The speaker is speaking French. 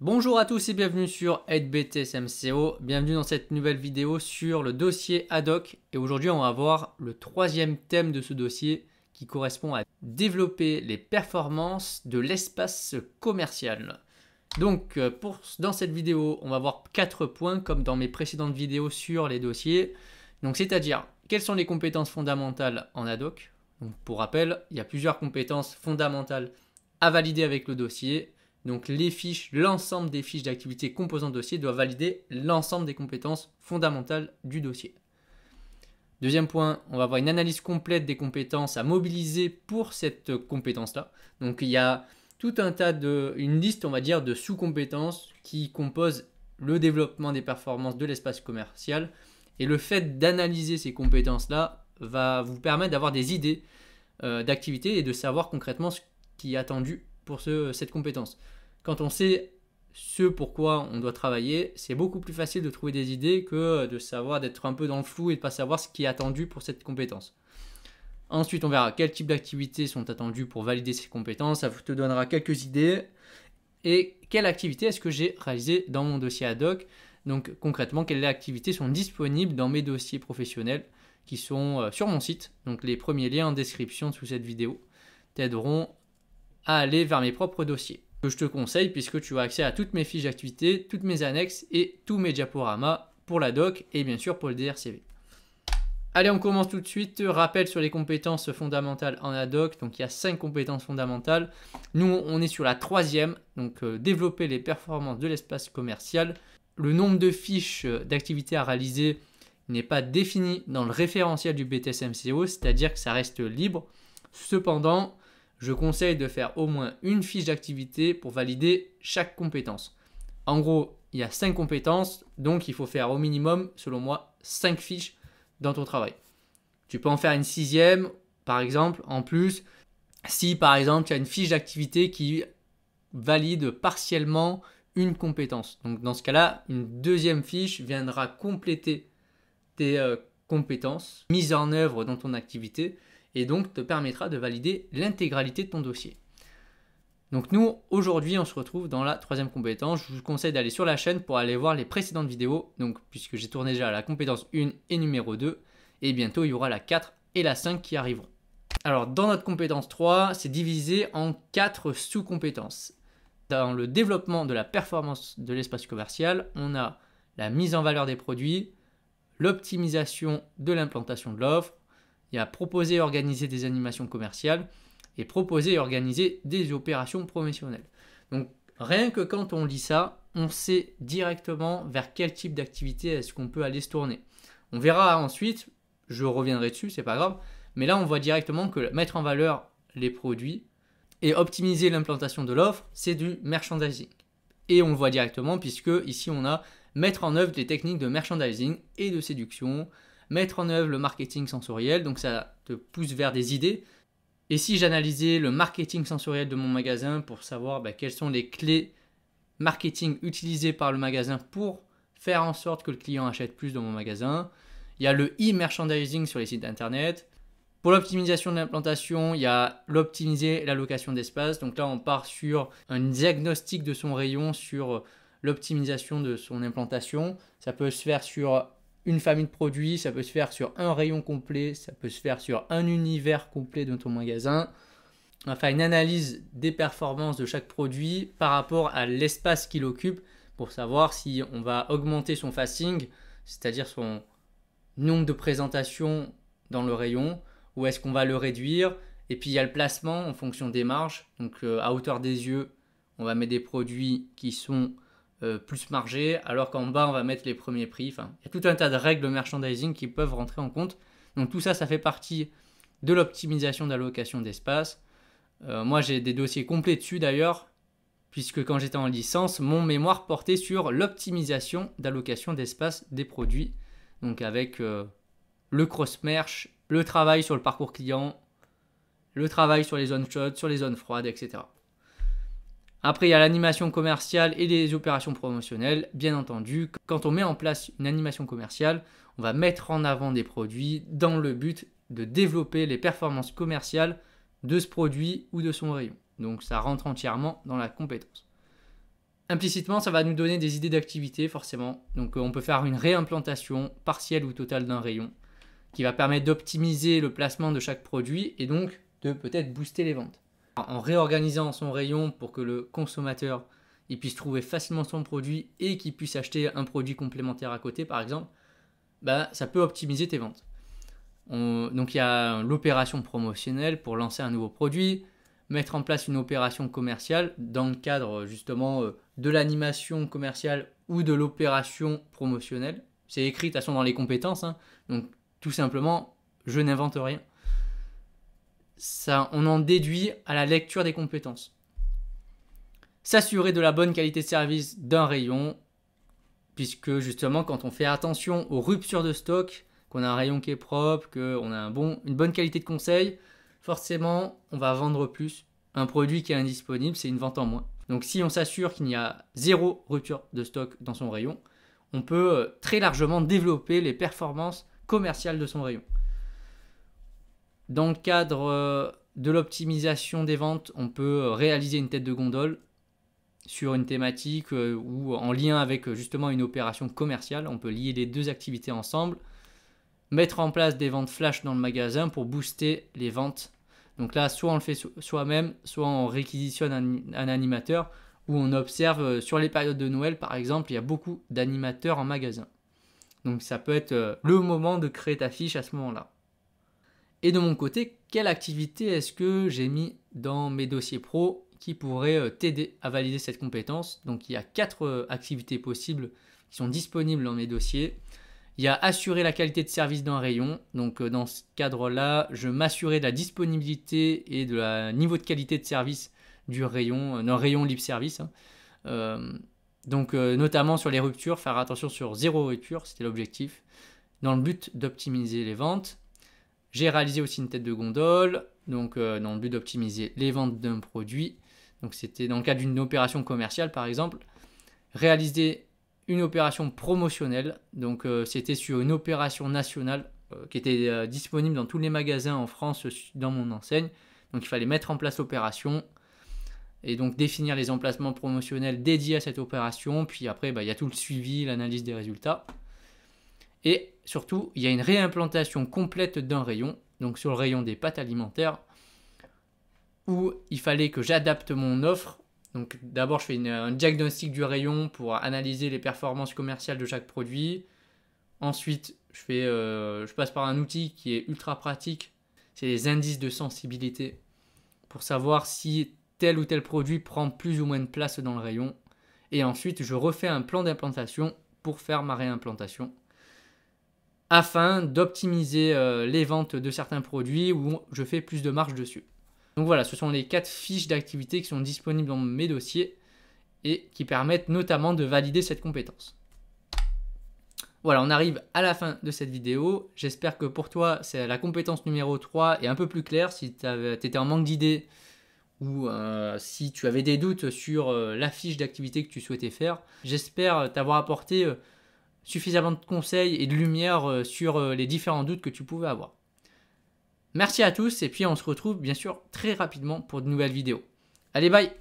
Bonjour à tous et bienvenue sur 8BTS MCO. Bienvenue dans cette nouvelle vidéo sur le dossier ad hoc. Et aujourd'hui, on va voir le troisième thème de ce dossier qui correspond à développer les performances de l'espace commercial. Donc, dans cette vidéo, on va voir 4 points comme dans mes précédentes vidéos sur les dossiers. Donc, c'est-à-dire, quelles sont les compétences fondamentales en ad hoc. Donc, pour rappel, il y a plusieurs compétences fondamentales à valider avec le dossier. Donc les fiches, l'ensemble des fiches d'activité composant le dossier doivent valider l'ensemble des compétences fondamentales du dossier. Deuxième point, on va avoir une analyse complète des compétences à mobiliser pour cette compétence-là. Donc il y a tout un tas une liste, on va dire, de sous-compétences qui composent le développement des performances de l'espace commercial. Et le fait d'analyser ces compétences-là va vous permettre d'avoir des idées d'activité et de savoir concrètement ce qui est attendu pour cette compétence. Quand on sait ce pourquoi on doit travailler, c'est beaucoup plus facile de trouver des idées que de savoir d'être un peu dans le flou et de ne pas savoir ce qui est attendu pour cette compétence. Ensuite, on verra quels types d'activités sont attendus pour valider ces compétences. Ça vous te donnera quelques idées. Et quelle activité est-ce que j'ai réalisée dans mon dossier ad hoc? Donc concrètement, quelles activités sont disponibles dans mes dossiers professionnels qui sont sur mon site. Donc les premiers liens en description sous cette vidéo t'aideront à aller vers mes propres dossiers. Que je te conseille puisque tu as accès à toutes mes fiches d'activité, toutes mes annexes et tous mes diaporamas pour la doc et bien sûr pour le DRCV. Allez, on commence tout de suite. Rappel sur les compétences fondamentales en ad hoc. Donc il y a 5 compétences fondamentales. Nous, on est sur la troisième. Donc développer les performances de l'espace commercial. Le nombre de fiches d'activité à réaliser n'est pas défini dans le référentiel du BTS MCO, c'est-à-dire que ça reste libre. Cependant, je conseille de faire au moins une fiche d'activité pour valider chaque compétence. En gros, il y a 5 compétences, donc il faut faire au minimum, selon moi, 5 fiches dans ton travail. Tu peux en faire une sixième, par exemple, en plus, si par exemple tu as une fiche d'activité qui valide partiellement une compétence. Donc dans ce cas-là, une deuxième fiche viendra compléter tes compétences mises en œuvre dans ton activité et donc te permettra de valider l'intégralité de ton dossier. Donc nous, aujourd'hui, on se retrouve dans la troisième compétence. Je vous conseille d'aller sur la chaîne pour aller voir les précédentes vidéos, donc puisque j'ai tourné déjà la compétence 1 et numéro 2, et bientôt il y aura la 4 et la 5 qui arriveront. Alors dans notre compétence 3, c'est divisé en 4 sous-compétences. Dans le développement de la performance de l'espace commercial, on a la mise en valeur des produits, l'optimisation de l'implantation de l'offre, il y a proposer et organiser des animations commerciales et proposer et organiser des opérations promotionnelles. Donc rien que quand on lit ça, on sait directement vers quel type d'activité est-ce qu'on peut aller se tourner. On verra ensuite, je reviendrai dessus, c'est pas grave, mais là on voit directement que mettre en valeur les produits et optimiser l'implantation de l'offre, c'est du merchandising. Et on le voit directement puisque ici on a mettre en œuvre des techniques de merchandising et de séduction, mettre en œuvre le marketing sensoriel, donc ça te pousse vers des idées. Et si j'analysais le marketing sensoriel de mon magasin pour savoir quelles sont les clés marketing utilisées par le magasin pour faire en sorte que le client achète plus dans mon magasin. Il y a le e-merchandising sur les sites internet. Pour l'optimisation de l'implantation, il y a l'optimiser l'allocation d'espace. Donc là, on part sur un diagnostic de son rayon, sur l'optimisation de son implantation. Ça peut se faire sur une famille de produits, ça peut se faire sur un rayon complet, ça peut se faire sur un univers complet de ton magasin. On va faire une analyse des performances de chaque produit par rapport à l'espace qu'il occupe pour savoir si on va augmenter son facing, c'est-à-dire son nombre de présentations dans le rayon, ou est-ce qu'on va le réduire. Et puis il y a le placement en fonction des marges. Donc à hauteur des yeux, on va mettre des produits qui sont plus margé, alors qu'en bas on va mettre les premiers prix. Enfin, il y a tout un tas de règles de merchandising qui peuvent rentrer en compte. Donc tout ça, ça fait partie de l'optimisation d'allocation d'espace. Moi j'ai des dossiers complets dessus d'ailleurs, puisque quand j'étais en licence, mon mémoire portait sur l'optimisation d'allocation d'espace des produits. Donc avec le cross-merch, le travail sur le parcours client, le travail sur les zones chaudes, sur les zones froides, etc. Après, il y a l'animation commerciale et les opérations promotionnelles. Bien entendu, quand on met en place une animation commerciale, on va mettre en avant des produits dans le but de développer les performances commerciales de ce produit ou de son rayon. Donc ça rentre entièrement dans la compétence. Implicitement, ça va nous donner des idées d'activité forcément. Donc on peut faire une réimplantation partielle ou totale d'un rayon qui va permettre d'optimiser le placement de chaque produit et donc de peut-être booster les ventes. En réorganisant son rayon pour que le consommateur il puisse trouver facilement son produit et qu'il puisse acheter un produit complémentaire à côté par exemple, ça peut optimiser tes ventes. Donc il y a l'opération promotionnelle pour lancer un nouveau produit, mettre en place une opération commerciale dans le cadre justement de l'animation commerciale ou de l'opération promotionnelle. C'est écrit de toute façon dans les compétences, hein. Donc tout simplement, je n'invente rien. Ça, on en déduit à la lecture des compétences. S'assurer de la bonne qualité de service d'un rayon, puisque justement quand on fait attention aux ruptures de stock, qu'on a un rayon qui est propre, qu'on a une bonne qualité de conseil, forcément on va vendre plus. Un produit qui est indisponible, c'est une vente en moins. Donc si on s'assure qu'il n'y a zéro rupture de stock dans son rayon, on peut très largement développer les performances commerciales de son rayon. Dans le cadre de l'optimisation des ventes, on peut réaliser une tête de gondole sur une thématique ou en lien avec justement une opération commerciale. On peut lier les deux activités ensemble, mettre en place des ventes flash dans le magasin pour booster les ventes. Donc là, soit on le fait soi-même, soit on réquisitionne un animateur où on observe sur les périodes de Noël, par exemple, il y a beaucoup d'animateurs en magasin. Donc ça peut être le moment de créer ta fiche à ce moment-là. Et de mon côté, quelle activité est-ce que j'ai mis dans mes dossiers pro qui pourrait t'aider à valider cette compétence? Donc il y a 4 activités possibles qui sont disponibles dans mes dossiers. Il y a assurer la qualité de service d'un rayon. Donc dans ce cadre-là, je m'assurais de la disponibilité et de la niveau de qualité de service du rayon, d'un rayon libre service. Donc notamment sur les ruptures, faire attention sur 0 rupture, c'était l'objectif, dans le but d'optimiser les ventes. J'ai réalisé aussi une tête de gondole, donc dans le but d'optimiser les ventes d'un produit. Donc c'était dans le cadre d'une opération commerciale par exemple. Réaliser une opération promotionnelle, donc c'était sur une opération nationale qui était disponible dans tous les magasins en France dans mon enseigne. Donc il fallait mettre en place l'opération et donc définir les emplacements promotionnels dédiés à cette opération. Puis après, il y a tout le suivi, l'analyse des résultats. Et surtout, il y a une réimplantation complète d'un rayon, donc sur le rayon des pâtes alimentaires, où il fallait que j'adapte mon offre. Donc d'abord, je fais un diagnostic du rayon pour analyser les performances commerciales de chaque produit. Ensuite, je passe par un outil qui est ultra pratique, c'est les indices de sensibilité, pour savoir si tel ou tel produit prend plus ou moins de place dans le rayon. Et ensuite, je refais un plan d'implantation pour faire ma réimplantation, afin d'optimiser les ventes de certains produits où je fais plus de marge dessus. Donc voilà, ce sont les 4 fiches d'activité qui sont disponibles dans mes dossiers et qui permettent notamment de valider cette compétence. Voilà, on arrive à la fin de cette vidéo. J'espère que pour toi, c'est la compétence numéro 3 est un peu plus claire. Si tu étais en manque d'idées ou si tu avais des doutes sur la fiche d'activité que tu souhaitais faire, j'espère t'avoir apporté suffisamment de conseils et de lumière sur les différents doutes que tu pouvais avoir. Merci à tous et puis on se retrouve bien sûr très rapidement pour de nouvelles vidéos. Allez, bye!